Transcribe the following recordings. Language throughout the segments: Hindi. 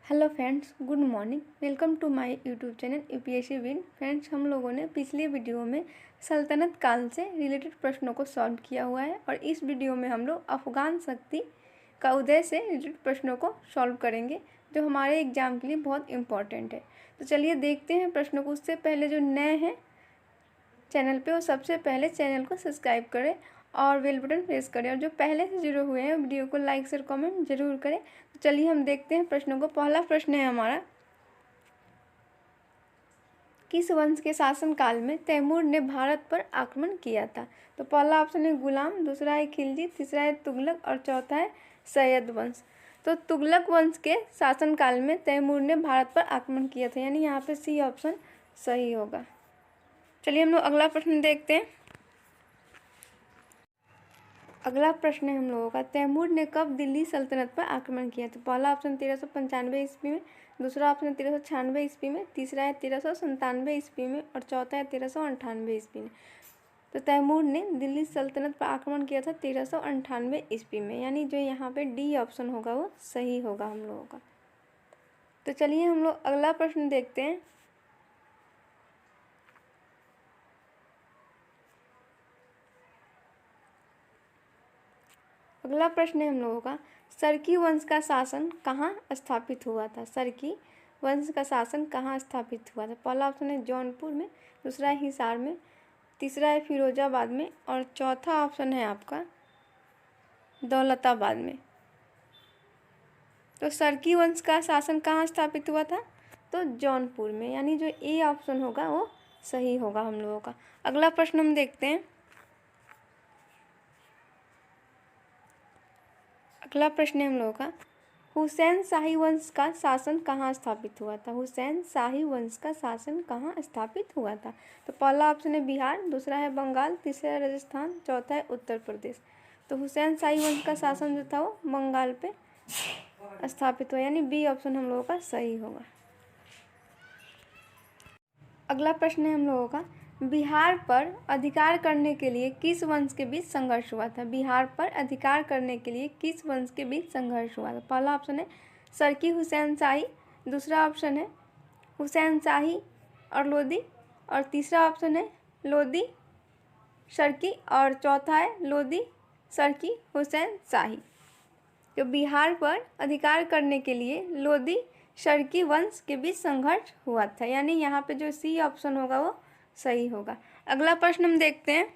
Hello friends, good morning. Welcome to my YouTube channel UPSC win. Friends, हम लोगों ने पिछले वीडियो में सल्तनत काल से रिलेटेड प्रश्नों को सॉल्व किया हुआ है और इस वीडियो में हम लोग अफगान शक्ति का उदय से रिलेटेड प्रश्नों को सॉल्व करेंगे, जो हमारे एग्जाम के लिए बहुत इंपॉर्टेंट है। तो चलिए देखते हैं प्रश्नों को। उससे पहले जो नए हैं चैनल पे, वो सबसे पहले चैनल को सब्सक्राइब करें और बेल बटन प्रेस करें, और जो पहले से जुड़े हुए हैं वीडियो को लाइक शेयर कमेंट जरूर करें। तो चलिए हम देखते हैं प्रश्नों को। पहला प्रश्न है हमारा, किस वंश के शासनकाल में तैमूर ने भारत पर आक्रमण किया था? तो पहला ऑप्शन है गुलाम, दूसरा है खिलजी, तीसरा है तुगलक और चौथा है सैयद वंश। तो तुगलक वंश के शासनकाल में तैमूर ने भारत पर आक्रमण किया था, यानी यहाँ पे सी ऑप्शन सही होगा। चलिए हम लोग अगला प्रश्न देखते हैं। अगला प्रश्न है हम लोगों का, तैमूर ने कब दिल्ली सल्तनत पर आक्रमण किया? तो पहला ऑप्शन 1395 ईस्वी में, दूसरा ऑप्शन 1396 ईस्वी में, तीसरा है 1397 ईस्वी में और चौथा है 1398 ईस्वी में। तो तैमूर ने दिल्ली सल्तनत पर आक्रमण किया था 1398 ईस्वी में, यानी जो यहाँ पे डी ऑप्शन होगा वो सही होगा हम लोगों का। तो चलिए हम लोग अगला प्रश्न देखते हैं। अगला प्रश्न है हम लोगों का, सरकी वंश का शासन कहाँ स्थापित हुआ था? सरकी वंश का शासन कहाँ स्थापित हुआ था? पहला ऑप्शन है जौनपुर में, दूसरा है हिसार में, तीसरा है फिरोजाबाद में और चौथा ऑप्शन है आपका दौलताबाद में। तो सरकी वंश का शासन कहाँ स्थापित हुआ था? तो जौनपुर में, यानी जो ए ऑप्शन होगा वो सही होगा हम लोगों का। अगला प्रश्न हम देखते हैं। अगला प्रश्न है हम लोगों का, हुसैन शाही वंश का शासन कहाँ स्थापित हुआ था? हुसैन शाही वंश का शासन कहाँ स्थापित हुआ था? तो पहला ऑप्शन है बिहार, दूसरा है बंगाल, तीसरा है राजस्थान, चौथा है उत्तर प्रदेश। तो हुसैन शाही वंश का शासन जो था वो बंगाल पे स्थापित हुआ, यानी बी ऑप्शन हम लोगों का सही होगा। अगला प्रश्न है हम लोगों का, बिहार पर अधिकार करने के लिए किस वंश के बीच संघर्ष हुआ था? बिहार पर अधिकार करने के लिए किस वंश के बीच संघर्ष हुआ था? पहला ऑप्शन है सरकी हुसैन शाही, दूसरा ऑप्शन है हुसैन शाही और लोदी और तीसरा ऑप्शन है लोदी सरकी और चौथा है लोदी सरकी हुसैन शाही। तो बिहार पर अधिकार करने के लिए लोदी सरकी वंश के बीच संघर्ष हुआ था, यानी यहाँ पे जो सी ऑप्शन होगा वो सही होगा। अगला प्रश्न हम देखते हैं।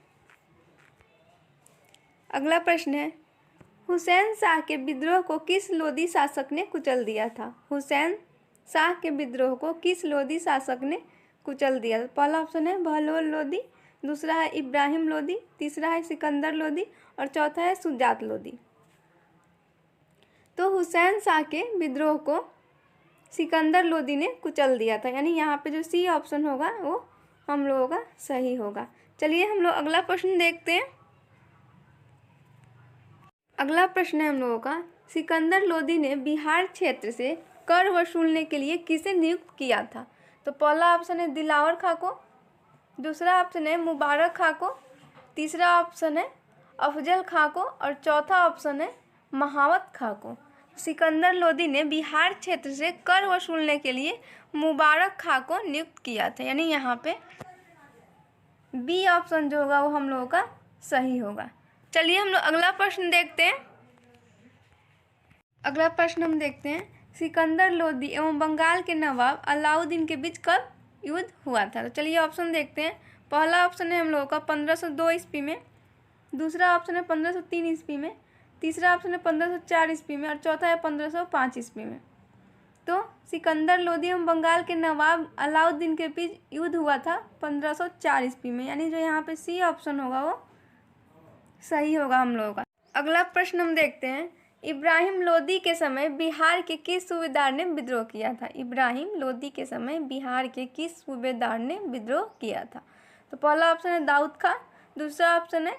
अगला प्रश्न है, हुसैन शाह के विद्रोह को किस लोदी शासक ने कुचल दिया था? हुसैन शाह के विद्रोह को किस लोदी शासक ने कुचल दिया था? पहला ऑप्शन है बहलोल लोदी, दूसरा है इब्राहिम लोदी, तीसरा है सिकंदर लोदी और चौथा है सुजात लोदी। तो हुसैन शाह के विद्रोह को सिकंदर लोदी ने कुचल दिया था, यानी यहाँ पे जो सी ऑप्शन होगा वो हम लोगों का सही होगा। चलिए हम लोग अगला प्रश्न देखते हैं। अगला प्रश्न है हम लोगों का, सिकंदर लोदी ने बिहार क्षेत्र से कर वसूलने के लिए किसे नियुक्त किया था? तो पहला ऑप्शन है दिलावर खां को, दूसरा ऑप्शन है मुबारक खां को, तीसरा ऑप्शन है अफजल खां को और चौथा ऑप्शन है महावत खां को। सिकंदर लोदी ने बिहार क्षेत्र से कर वसूलने के लिए मुबारक खां को नियुक्त किया था, यानी यहाँ पे बी ऑप्शन जो होगा वो हम लोगों का सही होगा। चलिए हम लोग अगला प्रश्न देखते हैं। अगला प्रश्न हम देखते हैं, सिकंदर लोदी एवं बंगाल के नवाब अलाउद्दीन के बीच कब युद्ध हुआ था? तो चलिए ऑप्शन देखते हैं। पहला ऑप्शन है हम लोगों का 1502 ईस्वी में, दूसरा ऑप्शन है 1503 ईस्वी में, तीसरा ऑप्शन है 1504 ईस्वी में और चौथा है 1505 ईस्वी में। तो सिकंदर लोदी एवं बंगाल के नवाब अलाउद्दीन के बीच युद्ध हुआ था 1504 ईस्वी में, यानी जो यहाँ पे सी ऑप्शन होगा वो सही होगा हम लोगों का। अगला प्रश्न हम देखते हैं, इब्राहिम लोदी के समय बिहार के किस सूबेदार ने विद्रोह किया था? इब्राहिम लोदी के समय बिहार के किस सूबेदार ने विद्रोह किया था? तो पहला ऑप्शन है दाऊद खां, दूसरा ऑप्शन है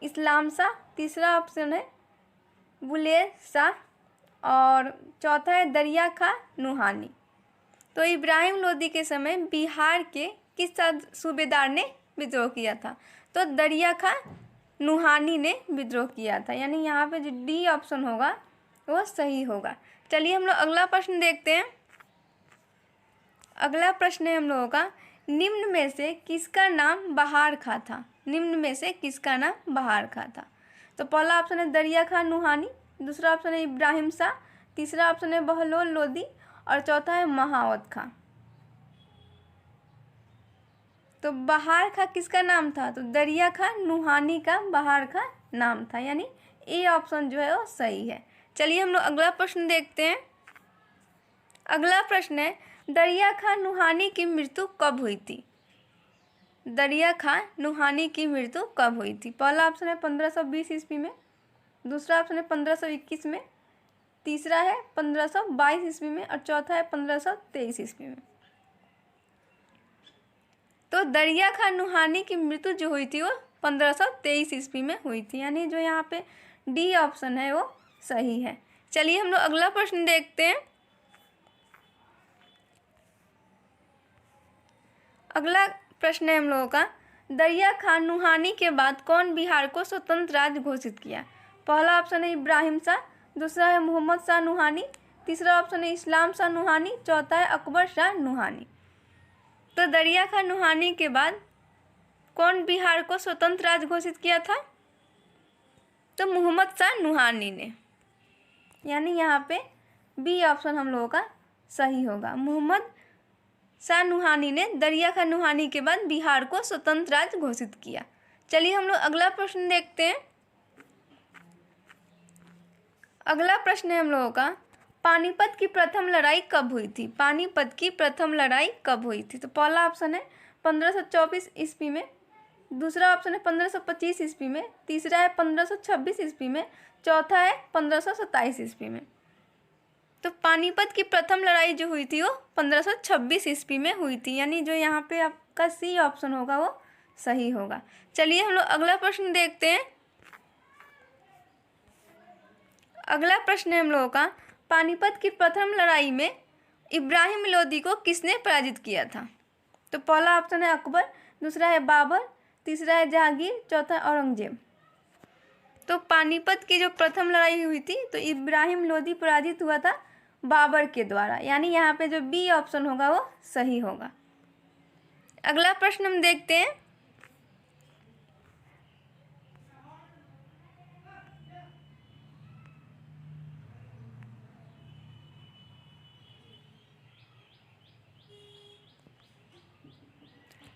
इस्लाम शाह, तीसरा ऑप्शन है बुलेर शाह और चौथा है दरिया खां नुहानी। तो इब्राहिम लोदी के समय बिहार के किस सूबेदार ने विद्रोह किया था? तो दरिया खां नुहानी ने विद्रोह किया था, यानी यहाँ पे जो डी ऑप्शन होगा वो सही होगा। चलिए हम लोग अगला प्रश्न देखते हैं। अगला प्रश्न है हम लोगों का, निम्न में से किसका नाम बहार खां था? निम्न में से किसका नाम बहार खां था? तो पहला ऑप्शन है दरिया खां नुहानी, दूसरा ऑप्शन है इब्राहिम शाह, तीसरा ऑप्शन है बहलोल लोदी और चौथा है महावत खां। तो बहार खां किसका नाम था? तो दरिया खां नुहानी का बहार खां नाम था, यानी ए ऑप्शन जो है वो सही है। चलिए हम लोग अगला प्रश्न देखते हैं। अगला प्रश्न है, दरिया खां नुहानी की मृत्यु कब हुई थी? दरिया खां नुहानी की मृत्यु कब हुई थी? पहला ऑप्शन है 1520 ईस्वी में, दूसरा ऑप्शन है 1521 में, तीसरा है 1522 ईस्वी में और चौथा है 1523 ईस्वी में। तो दरिया खां नुहानी की मृत्यु जो हुई थी वो 1523 ईस्वी में हुई थी, यानी जो यहाँ पे डी ऑप्शन है वो सही है। चलिए हम लोग अगला प्रश्न देखते हैं। अगला प्रश्न है हम लोगों का, दरिया खां नुहानी के बाद कौन बिहार को स्वतंत्र राज्य घोषित किया? पहला ऑप्शन है इब्राहिम शाह, दूसरा है मोहम्मद शाह नुहानी, तीसरा ऑप्शन है इस्लाम शाह नुहानी, चौथा है अकबर शाह नुहानी। तो दरिया खां नुहानी के बाद कौन बिहार को स्वतंत्र राज्य घोषित किया था? तो मोहम्मद शाह नुहानी ने, यानी यहाँ पे बी ऑप्शन हम लोगों का सही होगा। मोहम्मद शाह नुहानी ने दरिया खां नुहानी के बाद बिहार को स्वतंत्र राज्य घोषित किया। चलिए हम लोग अगला प्रश्न देखते हैं। अगला प्रश्न है हम लोगों का, पानीपत की प्रथम लड़ाई कब हुई थी? पानीपत की प्रथम लड़ाई कब हुई थी? तो पहला ऑप्शन है 1524 ईस्वी में, दूसरा ऑप्शन है 1525 ईस्वी में, तीसरा है 1526 ईस्वी में, चौथा है 1527 ईस्वी में। तो पानीपत की प्रथम लड़ाई जो हुई थी वो 1526 ईस्वी में हुई थी, यानी जो यहाँ पे आपका सी ऑप्शन होगा वो सही होगा। चलिए हम लोग अगला प्रश्न देखते हैं। अगला प्रश्न है हम लोगों का, पानीपत की प्रथम लड़ाई में इब्राहिम लोदी को किसने पराजित किया था? तो पहला ऑप्शन है अकबर, दूसरा है बाबर, तीसरा है जहांगीर, चौथा है औरंगजेब। तो पानीपत की जो प्रथम लड़ाई हुई थी तो इब्राहिम लोदी पराजित हुआ था बाबर के द्वारा, यानी यहाँ पे जो बी ऑप्शन होगा वो सही होगा। अगला प्रश्न हम देखते हैं।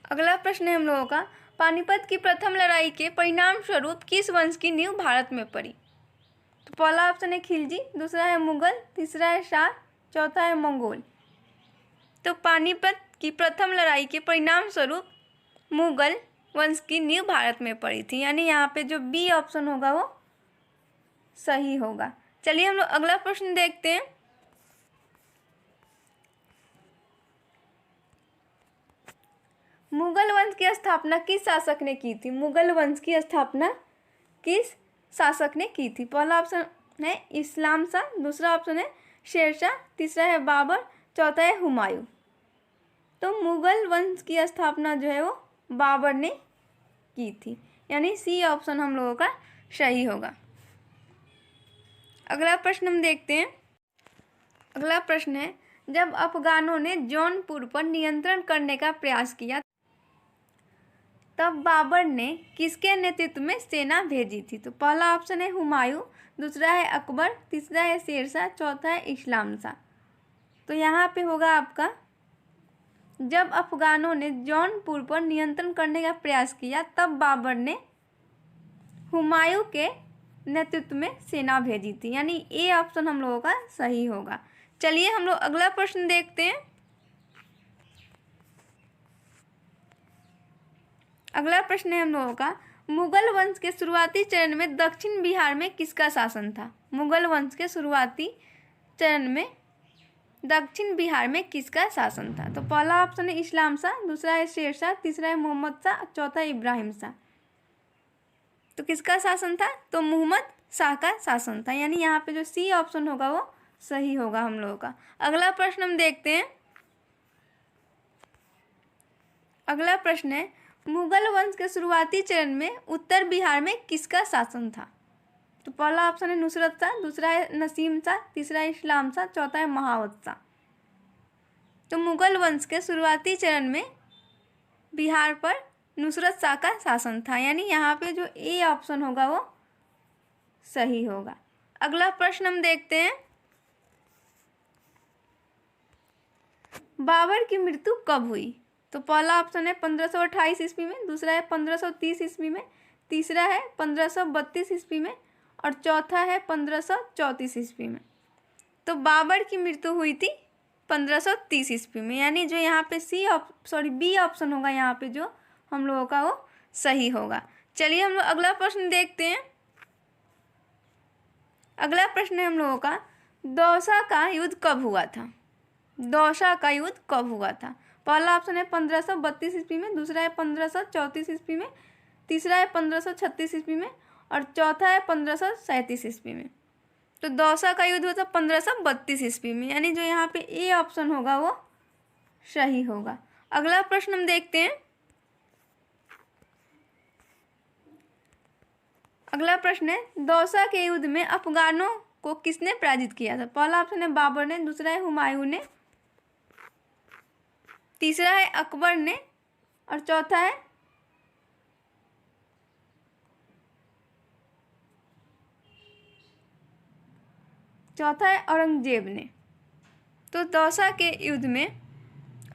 अगला प्रश्न है हम लोगों का, पानीपत की प्रथम लड़ाई के परिणाम स्वरूप किस वंश की नींव भारत में पड़ी? तो पहला ऑप्शन है खिलजी, दूसरा है मुगल, तीसरा है शाह, चौथा है मंगोल। तो पानीपत की प्रथम लड़ाई के परिणाम स्वरूप मुगल वंश की नींव भारत में पड़ी थी, यानी यहाँ पे जो बी ऑप्शन होगा वो सही होगा। चलिए हम लोग अगला प्रश्न देखते हैं। मुगल वंश की स्थापना किस शासक ने की थी? मुगल वंश की स्थापना किस शासक ने की थी? पहला ऑप्शन है इस्लाम शाह, दूसरा ऑप्शन है शेरशाह, तीसरा है बाबर, चौथा है हुमायूं। तो मुगल वंश की स्थापना जो है वो बाबर ने की थी, यानी सी ऑप्शन हम लोगों का सही होगा। अगला प्रश्न हम देखते हैं। अगला प्रश्न है, जब अफगानों ने जौनपुर पर नियंत्रण करने का प्रयास किया तब बाबर ने किसके नेतृत्व में सेना भेजी थी? तो पहला ऑप्शन है हुमायूं, दूसरा है अकबर, तीसरा है शेरशाह, चौथा है इस्लाम शाह। तो यहाँ पे होगा आपका, जब अफगानों ने जौनपुर पर नियंत्रण करने का प्रयास किया तब बाबर ने हुमायूं के नेतृत्व में सेना भेजी थी, यानी ए ऑप्शन हम लोगों का सही होगा। चलिए हम लोग अगला प्रश्न देखते हैं। अगला प्रश्न है हम लोगों का, मुगल वंश के शुरुआती चरण में दक्षिण बिहार में किसका शासन था? मुगल वंश के शुरुआती चरण में दक्षिण बिहार में किसका शासन था? तो पहला ऑप्शन है इस्लाम शाह, दूसरा है शेरशाह, तीसरा है मोहम्मद शाह, चौथा है इब्राहिम शाह। तो किसका शासन था? तो मोहम्मद शाह का शासन था, यानी यहाँ पे जो सी ऑप्शन होगा वो सही होगा हम लोगों का। अगला प्रश्न हम देखते हैं। अगला प्रश्न है, मुगल वंश के शुरुआती चरण में उत्तर बिहार में किसका शासन था? तो पहला ऑप्शन है नुसरत शाह, दूसरा है नसीम शाह, तीसरा है इस्लाम शाह, चौथा है महावत शाह। तो मुगल वंश के शुरुआती चरण में बिहार पर नुसरत शाह का शासन था, यानी यहाँ पे जो ए ऑप्शन होगा वो सही होगा। अगला प्रश्न हम देखते हैं, बाबर की मृत्यु कब हुई? तो पहला ऑप्शन है 1528 ईस्वी में, दूसरा है 1530 ईस्वी में, तीसरा है 1532 ईस्वी में और चौथा है 1534 ईस्वी में। तो बाबर की मृत्यु हुई थी 1530 ईस्वी में, यानी जो यहाँ पे बी ऑप्शन होगा यहाँ पे जो हम लोगों का वो सही होगा। चलिए हम लोग अगला प्रश्न देखते हैं। अगला प्रश्न है हम लोगों का, दौसा का युद्ध कब हुआ था? दौसा का युद्ध कब हुआ था? पहला ऑप्शन है 1532 ईस्वी में, दूसरा है 1534 ईस्वी में, तीसरा है 1536 ईस्वी में और चौथा है 1537 ईस्वी में। तो दौसा का युद्ध हुआ था 1532 ईस्वी में, यानी जो यहाँ पे ए ऑप्शन होगा वो सही होगा। अगला प्रश्न हम देखते हैं। अगला प्रश्न है, दौसा के युद्ध में अफगानों को किसने पराजित किया था? पहला ऑप्शन है बाबर ने, दूसरा है हुमायूं ने, तीसरा है अकबर ने और चौथा है औरंगजेब ने। तो दौसा के युद्ध में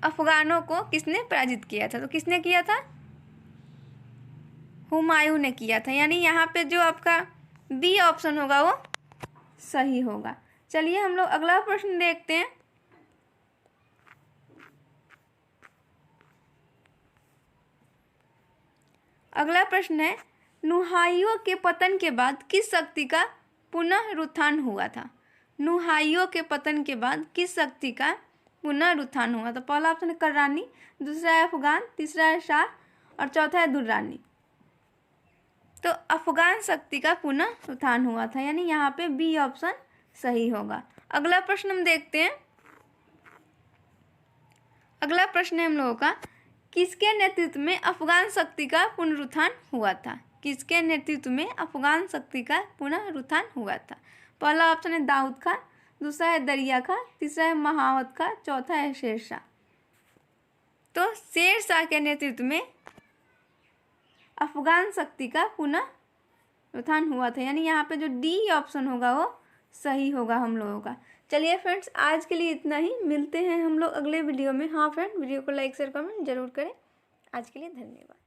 अफगानों को किसने पराजित किया था? तो किसने किया था? हुमायूं ने किया था, यानी यहाँ पे जो आपका बी ऑप्शन होगा वो सही होगा। चलिए हम लोग अगला प्रश्न देखते हैं। अगला प्रश्न है, नुहाइयों के पतन के बाद किस शक्ति का पुनरुत्थान हुआ था? नुहाइयों के पतन के बाद किस शक्ति का पुनरुत्थान हुआ? तो पहला ऑप्शन है कररानी, दूसरा है अफगान, तीसरा है शाह और चौथा है दुर्रानी। तो अफगान शक्ति का पुनरुत्थान हुआ था, यानी यहाँ पे बी ऑप्शन सही होगा। अगला प्रश्न हम देखते हैं। अगला प्रश्न है हम लोगों का, किसके नेतृत्व में अफगान शक्ति का पुनरुत्थान हुआ था? किसके नेतृत्व में अफगान शक्ति का पुनरुत्थान हुआ था? पहला ऑप्शन है दाऊद खां, दूसरा है दरिया खां, तीसरा है महावत खां, चौथा है शेरशाह। तो शेरशाह के नेतृत्व में अफगान शक्ति का पुनरुत्थान हुआ था, यानी यहाँ पे जो डी ऑप्शन होगा वो सही होगा हम लोगों का। चलिए फ्रेंड्स, आज के लिए इतना ही, मिलते हैं हम लोग अगले वीडियो में। हाँ फ्रेंड, वीडियो को लाइक शेयर कमेंट जरूर करें। आज के लिए धन्यवाद।